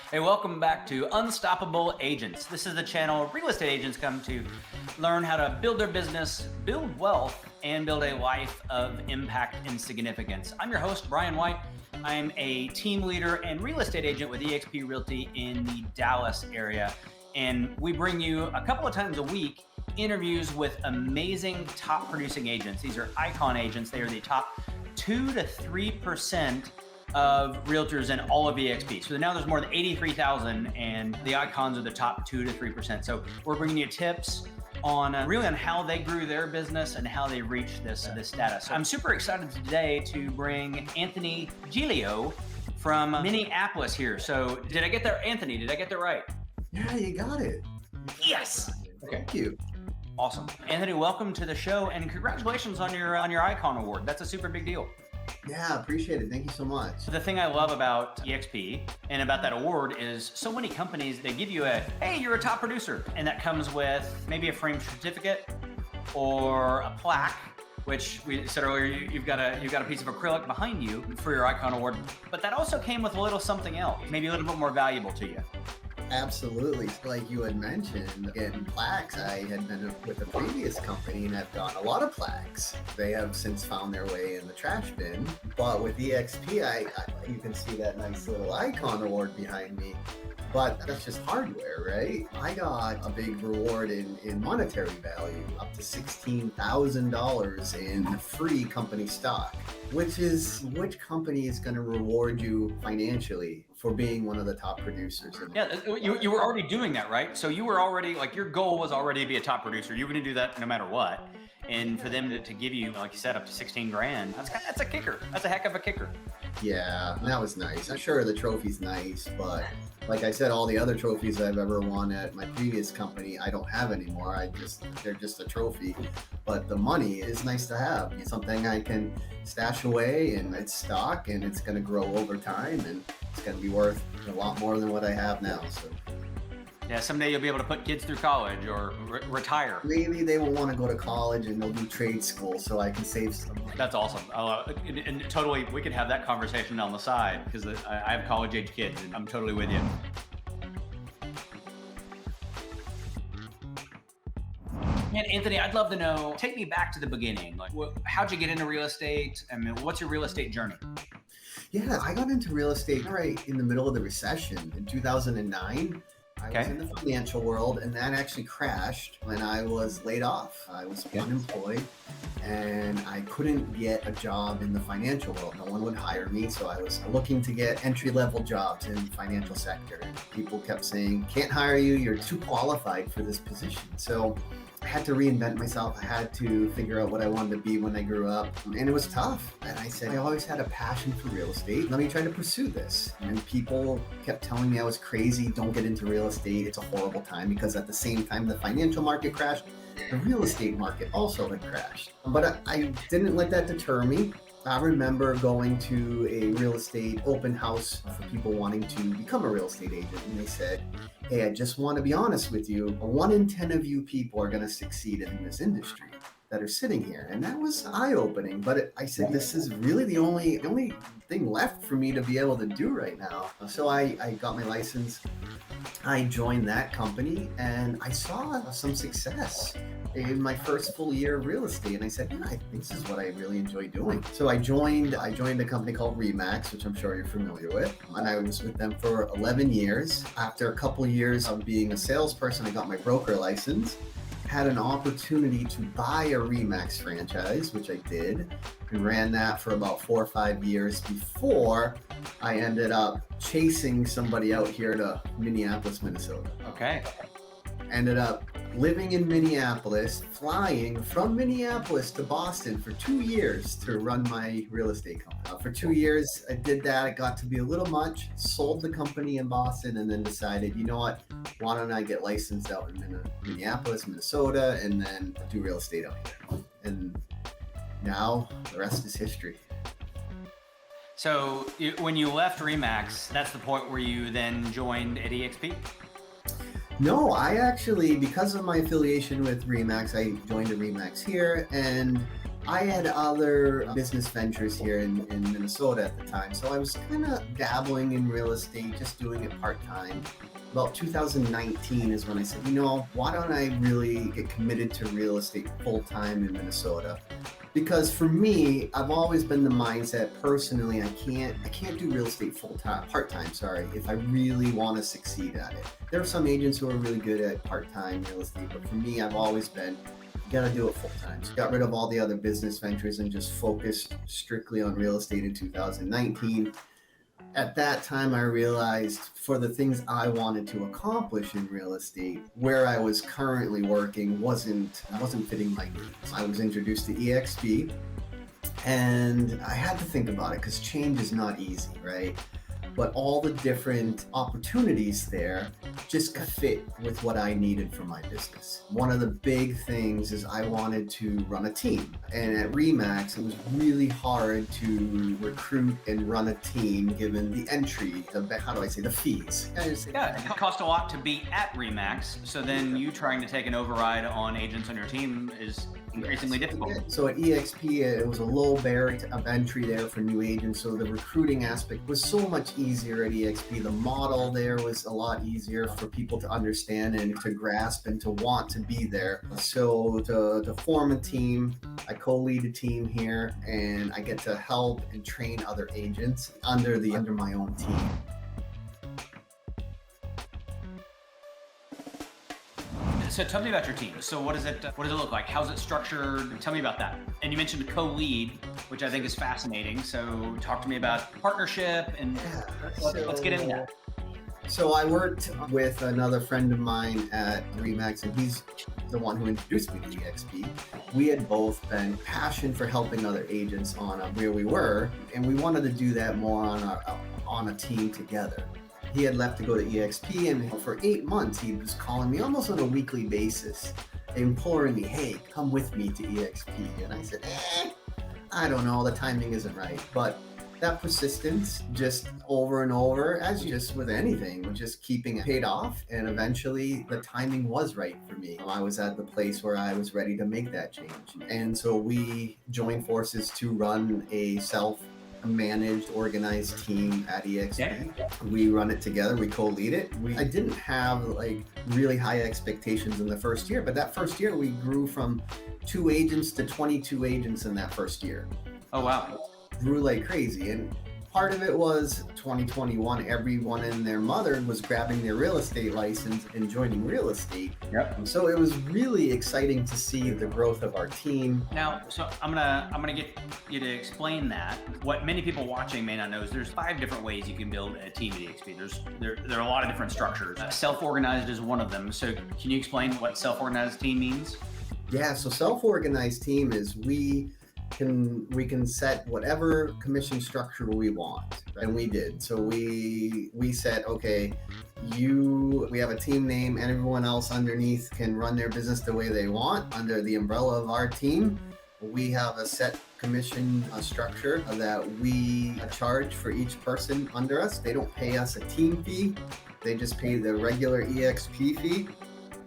Hey, welcome back to Unstoppable Agents. This is the channel real estate agents come to learn how to build their business, build wealth, and build a life of impact and significance. I'm your host, Brian White. I'm a team leader and real estate agent with EXP Realty in the Dallas area. And we bring you a couple of times a week interviews with amazing top producing agents. These are icon agents. They are the top 2 to 3% of realtors in all of EXP. So now there's more than 83,000 and the icons are the top 2 to 3%. So we're bringing you tips on really on how they grew their business and how they reached this status. So I'm super excited today to bring Anthony Julio from Minneapolis here. So did I get that, Anthony? Did I get that right? Yeah, you got it. Yes. Okay. Thank you. Awesome. Anthony, welcome to the show and congratulations on your Icon Award. That's a super big deal. Yeah, appreciate it. Thank you so much. The thing I love about EXP and about that award is so many companies, they give you hey, you're a top producer. And that comes with maybe a framed certificate or a plaque, which we said earlier, you've got a piece of acrylic behind you for your Icon Award. But that also came with a little something else, maybe a little bit more valuable to you. Absolutely. Like you had mentioned, getting plaques, I had been with a previous company and have gotten a lot of plaques. They have since found their way in the trash bin. But with EXP, you can see that nice little icon award behind me. But that's just hardware, right? I got a big reward in monetary value, up to $16,000 in free company stock. Which company is going to reward you financially for being one of the top producers? Yeah, you were already doing that, right? So you were already, like, your goal was already to be a top producer. You were going to do that no matter what. And for them to give you, like you said, up to 16 grand, that's a kicker. That's a heck of a kicker. Yeah, that was nice. I'm sure the trophy's nice, but like I said, all the other trophies I've ever won at my previous company, I don't have anymore. They're just a trophy. But the money is nice to have. It's something I can stash away, and it's stock, and it's going to grow over time, and it's going to be worth a lot more than what I have now. So. Yeah, someday you'll be able to put kids through college or retire. Maybe they will want to go to college and they'll do trade school so I can save some money. That's awesome. And totally, we could have that conversation on the side because I have college age kids and I'm totally with you. Man, Anthony, I'd love to know, take me back to the beginning. Like, how'd you get into real estate? I mean, what's your real estate journey? Yeah, I got into real estate right in the middle of the recession in 2009. I was in the financial world, and that actually crashed when I was laid off. I was unemployed, and I couldn't get a job in the financial world. No one would hire me, so I was looking to get entry-level jobs in the financial sector. And people kept saying, can't hire you, you're too qualified for this position. So I had to reinvent myself. I had to figure out what I wanted to be when I grew up. And it was tough. And I said, I always had a passion for real estate. Let me try to pursue this. And people kept telling me I was crazy. Don't get into real estate. It's a horrible time, because at the same time the financial market crashed, the real estate market also had crashed. But I didn't let that deter me. I remember going to a real estate open house for people wanting to become a real estate agent. And they said, hey, I just want to be honest with you. 1 in 10 of you people are going to succeed in this industry that are sitting here. And that was eye-opening. But I said, this is really the only thing left for me to be able to do right now. So I got my license. I joined that company and I saw some success in my first full year of real estate. And I said, I think this is what I really enjoy doing. So I joined a company called REMAX, which I'm sure you're familiar with. And I was with them for 11 years. After a couple years of being a salesperson, I got my broker license. Had an opportunity to buy a REMAX franchise, which I did, and ran that for about 4 or 5 years before I ended up chasing somebody out here to Minneapolis, Minnesota. Okay. Ended up living in Minneapolis, flying from Minneapolis to Boston for 2 years to run my real estate company. For 2 years, I did that. It got to be a little much, sold the company in Boston, and then decided, you know what, why don't I get licensed out in Minneapolis, Minnesota, and then do real estate out here. And now the rest is history. So when you left REMAX, that's the point where you then joined at EXP? No, I actually, because of my affiliation with REMAX, I joined a REMAX here, and I had other business ventures here in Minnesota at the time. So I was kind of dabbling in real estate, just doing it part-time. About 2019 is when I said, why don't I really get committed to real estate full-time in Minnesota? Because for me, I've always been the mindset personally, I can't do real estate part-time, if I really want to succeed at it. There are some agents who are really good at part-time real estate, but for me, I've always been, you gotta do it full-time. So got rid of all the other business ventures and just focused strictly on real estate in 2019. At that time, I realized for the things I wanted to accomplish in real estate, where I was currently working wasn't fitting my needs. I was introduced to EXP, and I had to think about it because change is not easy, right? But all the different opportunities there just fit with what I needed for my business. One of the big things is I wanted to run a team. And at REMAX, it was really hard to recruit and run a team given the entry, the fees. Yeah, it costs a lot to be at REMAX. So then you trying to take an override on agents on your team is increasingly difficult. So at EXP, it was a low barrier of entry there for new agents. So the recruiting aspect was so much easier at EXP. The model there was a lot easier for people to understand and to grasp and to want to be there. So to form a team, I co-lead a team here, and I get to help and train other agents under my own team. So tell me about your team. So what does it look like? How's it structured? Tell me about that. And you mentioned co-lead, which I think is fascinating. So talk to me about partnership and let's get into that. So I worked with another friend of mine at REMAX, and he's the one who introduced me to EXP. We had both been passionate for helping other agents on where we were, and we wanted to do that more on a team together. He had left to go to EXP, and for 8 months, he was calling me almost on a weekly basis, imploring me, hey, come with me to EXP. And I said, I don't know, the timing isn't right. But that persistence, just over and over, as just with anything, just keeping it paid off. And eventually the timing was right for me. I was at the place where I was ready to make that change. And so we joined forces to run a self-managed, organized team at EXP. Yeah. We run it together, we co-lead it. I didn't have really high expectations in the first year, but that first year we grew from 2 agents to 22 agents in that first year. Oh, wow. Grew like crazy. And part of it was 2021, everyone and their mother was grabbing their real estate license and joining real estate. Yep. And so it was really exciting to see the growth of our team. Now, so I'm gonna get you to explain that. What many people watching may not know is there's 5 different ways you can build a team at EXP. There are a lot of different structures. Self-organized is one of them. So can you explain what self-organized team means? Yeah, so self-organized team is we can set whatever commission structure we want, and we did. So we said, okay, we have a team name, and everyone else underneath can run their business the way they want under the umbrella of our team. We have a set commission structure that we charge for each person under us. They don't pay us a team fee, they just pay the regular EXP fee.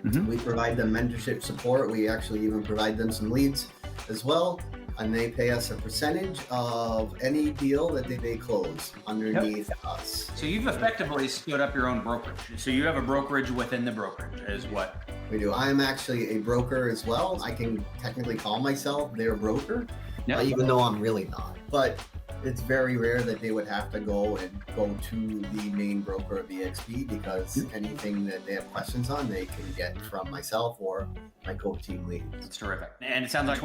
Mm-hmm. We provide them mentorship support. We actually even provide them some leads as well. And they pay us a percentage of any deal that they close underneath us. So you've effectively stood up your own brokerage. So you have a brokerage within the brokerage is what? We do. I'm actually a broker as well. I can technically call myself their broker, even though I'm really not. But it's very rare that they would have to go to the main broker of EXP, because anything that they have questions on, they can get from myself or my co-team lead. That's terrific. And it sounds like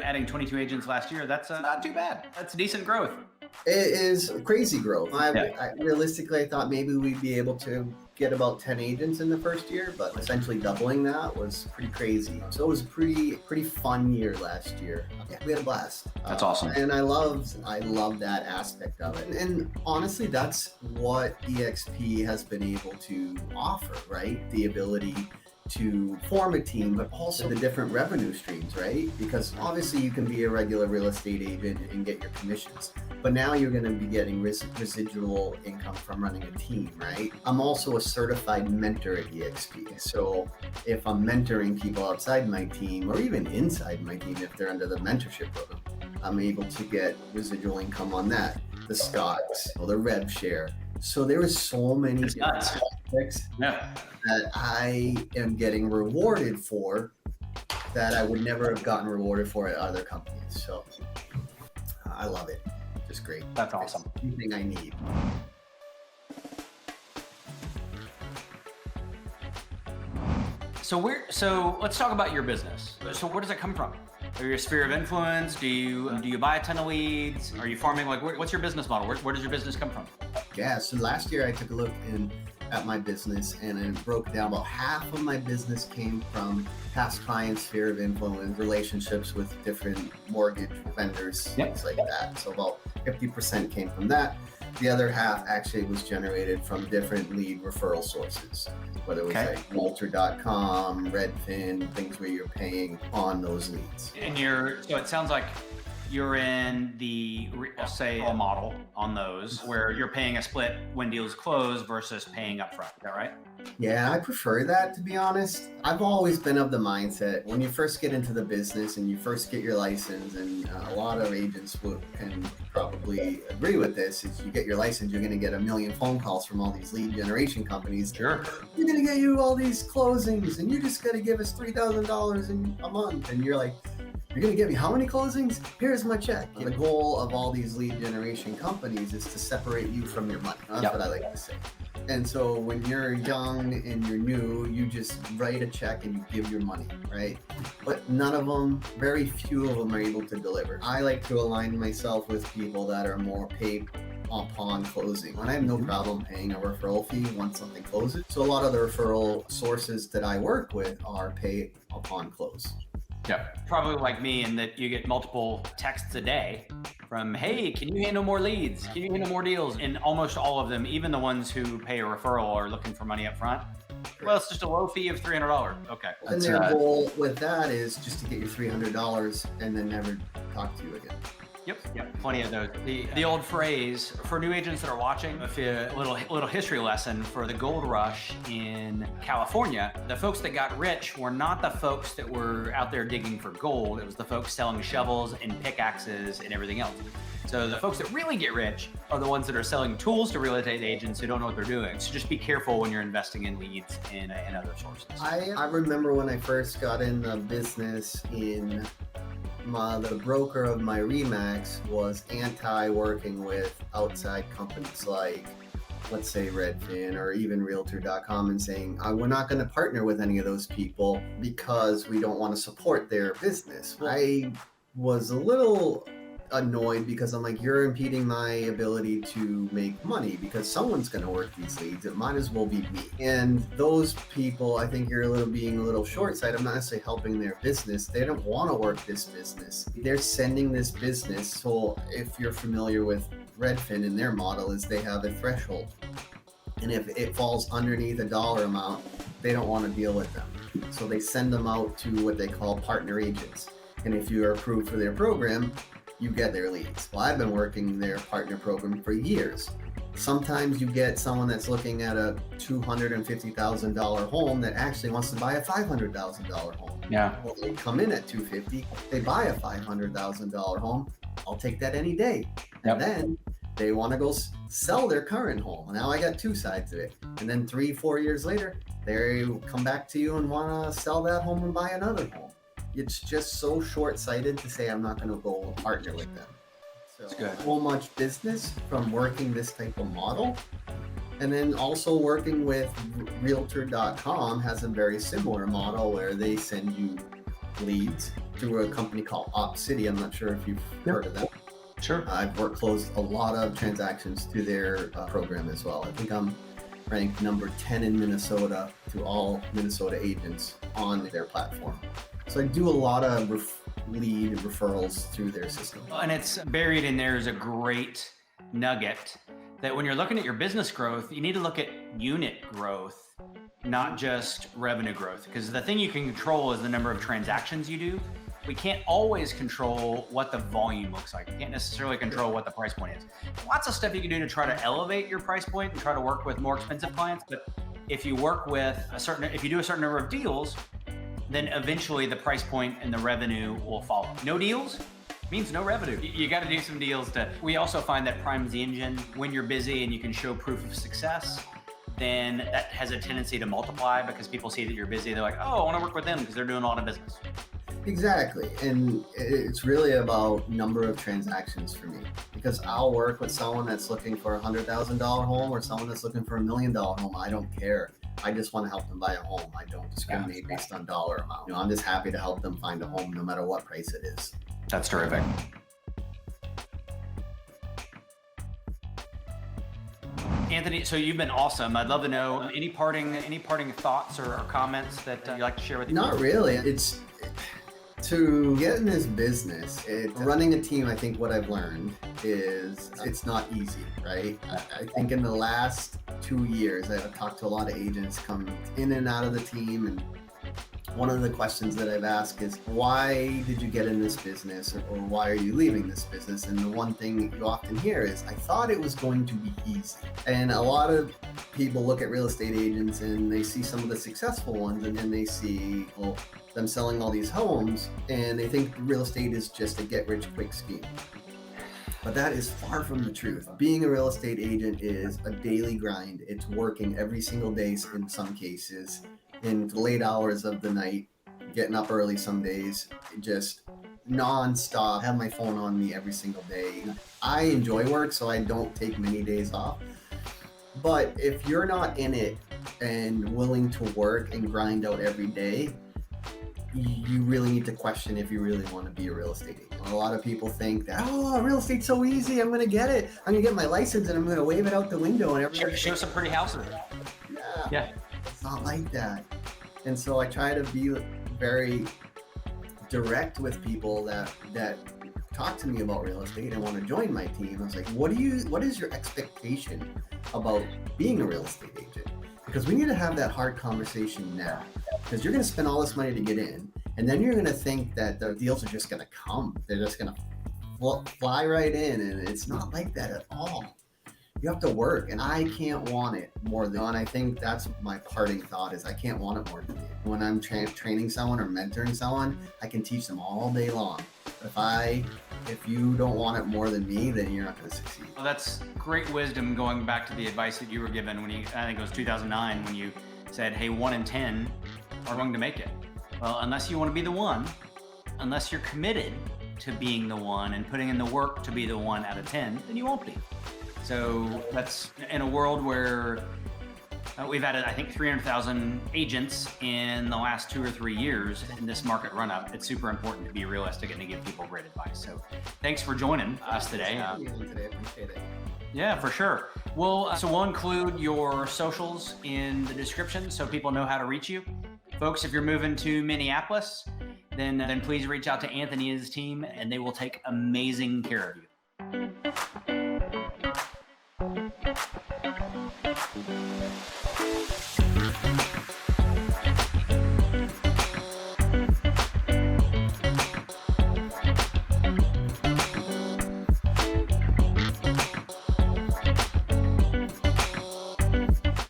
adding 22 agents last year, that's not too bad. That's decent growth. It is crazy growth. Realistically, I thought maybe we'd be able to get about 10 agents in the first year, but essentially doubling that was pretty crazy. So it was a pretty fun year last year. Yeah, we had a blast. That's awesome. And I love that aspect of it. And honestly, that's what EXP has been able to offer, right? The ability to form a team, but also the different revenue streams, right? Because obviously you can be a regular real estate agent and get your commissions, but now you're going to be getting residual income from running a team, right? I'm also a certified mentor at EXP. So if I'm mentoring people outside my team or even inside my team, if they're under the mentorship program, I'm able to get residual income on that, the stocks, or the rev share. So there is so many different aspects that I am getting rewarded for that I would never have gotten rewarded for at other companies. So I love it. Just great. That's awesome. It's everything I need. So let's talk about your business. So where does it come from? Are you a sphere of influence? Do you buy a ton of leads? Are you farming? Like, what's your business model? Where does your business come from? Yeah, so last year I took a look at my business and it broke down. About half of my business came from past clients, sphere of influence, relationships with different mortgage vendors, things like that. So about 50% came from that. The other half actually was generated from different lead referral sources, whether it was like Realtor.com, Redfin, things where you're paying on those leads. And so it sounds like you're in the, I'll say, a model on those where you're paying a split when deals close versus paying upfront. Is that right? Yeah, I prefer that, to be honest. I've always been of the mindset when you first get into the business and you first get your license, and a lot of agents can probably agree with this, is you get your license, you're going to get a million phone calls from all these lead generation companies. Sure. We're going to get you all these closings and you just got to give us $3,000 in a month. And you're like, you're going to give me how many closings? Here's my check. The goal of all these lead generation companies is to separate you from your money. That's what I like to say. And so when you're young and you're new, you just write a check and you give your money, right? But none of them, very few of them are able to deliver. I like to align myself with people that are more paid upon closing. And I have no problem paying a referral fee once something closes. So a lot of the referral sources that I work with are paid upon close. Yeah, probably like me in that you get multiple texts a day from, hey, can you handle more leads? Can you handle more deals? And almost all of them, even the ones who pay a referral, are looking for money up front. Well, it's just a low fee of $300. Okay. And their goal with that is just to get your $300 and then never talk to you again. Yep, plenty of those. The old phrase for new agents that are watching, a little history lesson for the gold rush in California. The folks that got rich were not the folks that were out there digging for gold. It was the folks selling shovels and pickaxes and everything else. So the folks that really get rich are the ones that are selling tools to real estate agents who don't know what they're doing. So just be careful when you're investing in leads and other sources. I remember when I first got in the business the broker of my REMAX was anti-working with outside companies like, let's say, Redfin or even Realtor.com, and saying, we're not going to partner with any of those people because we don't want to support their business. I was a little annoyed because I'm like, you're impeding my ability to make money because someone's going to work these leads. It might as well be me. And those people, I think you're being a little short-sighted. I'm not necessarily helping their business. They don't want to work this business. They're sending this business. So if you're familiar with Redfin and their model, is they have a threshold. And if it falls underneath a dollar amount, they don't want to deal with them. So they send them out to what they call partner agents. And if you are approved for their program, you get their leads. Well, I've been working their partner program for years. Sometimes you get someone that's looking at a $250,000 home that actually wants to buy a $500,000 home. Yeah. Well, they come in at $250,000, they buy a $500,000 home. I'll take that any day. And then they want to go sell their current home. Now I got two sides of it. And then 3-4 years later, they come back to you and want to sell that home and buy another home. It's just so short-sighted to say I'm not going to go partner with them. So much business from working this type of model. And then also working with Realtor.com has a very similar model where they send you leads through a company called OpCity. I'm not sure if you've heard of them. Sure. I've closed a lot of transactions through their program as well. I think I'm ranked number 10 in Minnesota to all Minnesota agents on their platform. So I do a lot of lead referrals through their system. And it's buried in there is a great nugget that when you're looking at your business growth, you need to look at unit growth not just revenue growth. Because the thing you can control is the number of transactions you do. We can't always control what the volume looks like. We can't necessarily control what the price point is. Lots of stuff you can do to try to elevate your price point and try to work with more expensive clients. But if you work with if you do a certain number of deals, then eventually the price point and the revenue will follow. No deals means no revenue. You got to do some deals we also find that primes the engine. When you're busy and you can show proof of success, then that has a tendency to multiply because people see that you're busy. They're like, oh, I want to work with them because they're doing a lot of business. Exactly. And it's really about number of transactions for me, because I'll work with someone that's looking for $100,000 home or someone that's looking for $1 million home. I don't care. I just want to help them buy a home. I don't discriminate based on dollar amount. I'm just happy to help them find a home no matter what price it is. That's terrific. Anthony, so you've been awesome. I'd love to know any parting thoughts or comments that you'd like to share with you? Not really. It's to get in this business, running a team. I think what I've learned is it's not easy, right? I think in the last 2 years, I've talked to a lot of agents come in and out of the team, and one of the questions that I've asked is, why did you get in this business, or why are you leaving this business? And the one thing you often hear is, I thought it was going to be easy. And a lot of people look at real estate agents and they see some of the successful ones, and then they see them selling all these homes, and they think real estate is just a get-rich-quick scheme. But that is far from the truth. Being a real estate agent is a daily grind. It's working every single day in some cases, in the late hours of the night, getting up early some days, just non-stop, have my phone on me every single day. I enjoy work, so I don't take many days off. But if you're not in it and willing to work and grind out every day, you really need to question if you really want to be a real estate agent. A lot of people think that, real estate's so easy, I'm going to get it. I'm going to get my license and I'm going to wave it out the window. And show some pretty houses. Yeah. It's not like that. And so I try to be very direct with people that talk to me about real estate and want to join my team. I was like, what is your expectation about being a real estate agent? Because we need to have that hard conversation now. Because you're going to spend all this money to get in, and then you're going to think that the deals are just going to come. They're just going to fly right in, and it's not like that at all. You have to work, and I can't want it more than, and I think that's my parting thought is I can't want it more than you. When I'm training someone or mentoring someone, I can teach them all day long. If you don't want it more than me, then you're not going to succeed. Well, that's great wisdom, going back to the advice that you were given when I think it was 2009, when you said, hey, 1 in 10 are going to make it. Well, unless you want to be the one, unless you're committed to being the one and putting in the work to be the 1 out of 10, then you won't be. So that's in a world where we've added, I think, 300,000 agents in the last 2 or 3 years in this market run-up. It's super important to be realistic and to give people great advice. So thanks for joining us today. I appreciate it. Yeah, for sure. We'll include your socials in the description so people know how to reach you. Folks, if you're moving to Minneapolis, then please reach out to Anthony and his team, and they will take amazing care of you.